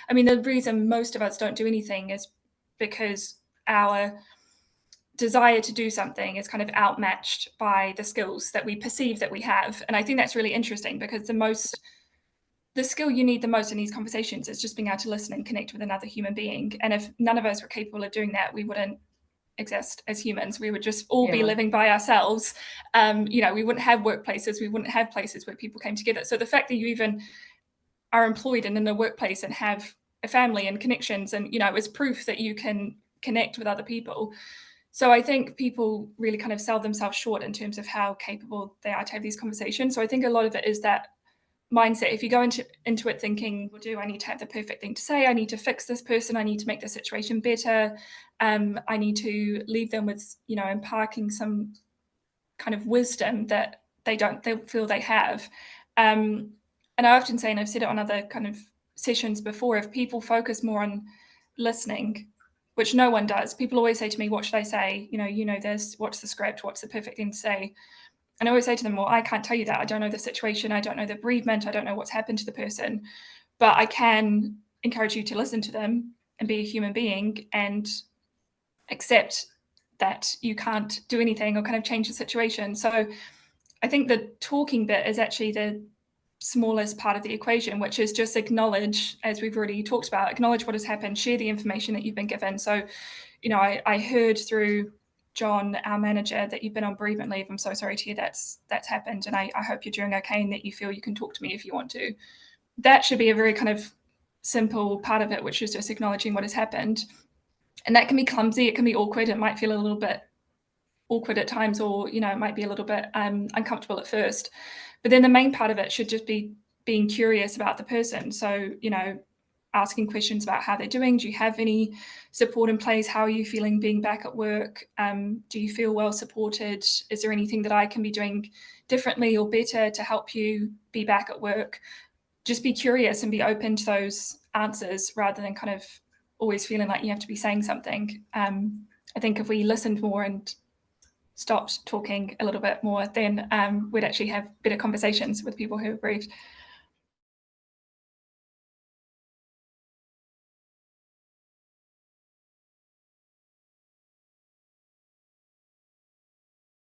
I mean, the reason most of us don't do anything is because our desire to do something is kind of outmatched by the skills that we perceive that we have. And I think that's really interesting, because the skill you need the most in these conversations is just being able to listen and connect with another human being. And if none of us were capable of doing that, we wouldn't exist as humans. We would just all be living by ourselves. We wouldn't have workplaces. We wouldn't have places where people came together. So the fact that you even are employed and in a workplace and have a family and connections, and is proof that you can connect with other people. So I think people really kind of sell themselves short in terms of how capable they are to have these conversations. So I think a lot of it is that mindset. If you go into it thinking, well, do I need to have the perfect thing to say? I need to fix this person. I need to make the situation better. I need to leave them with, imparting some kind of wisdom that they feel they have. And I often say, and I've said it on other kind of sessions before, if people focus more on listening, which no one does, people always say to me, what should I say? This, what's the script? What's the perfect thing to say? And I always say to them, well, I can't tell you that. I don't know the situation. I don't know the bereavement. I don't know what's happened to the person. But I can encourage you to listen to them and be a human being and accept that you can't do anything or kind of change the situation. So I think the talking bit is actually the smallest part of the equation, which is just acknowledge, as we've already talked about, acknowledge what has happened, share the information that you've been given. So, I heard through John, our manager, that you've been on bereavement leave. I'm so sorry to hear that's happened. And I hope you're doing okay and that you feel you can talk to me if you want to. That should be a very kind of simple part of it, which is just acknowledging what has happened. And that can be clumsy. It can be awkward. It might feel a little bit awkward at times, or, it might be a little bit uncomfortable at first. But then the main part of it should just be being curious about the person. So, asking questions about how they're doing. Do you have any support in place? How are you feeling being back at work? Do you feel well supported? Is there anything that I can be doing differently or better to help you be back at work? Just be curious and be open to those answers, rather than kind of always feeling like you have to be saying something. I think if we listened more and stopped talking a little bit more, then we'd actually have better conversations with people who are bereaved.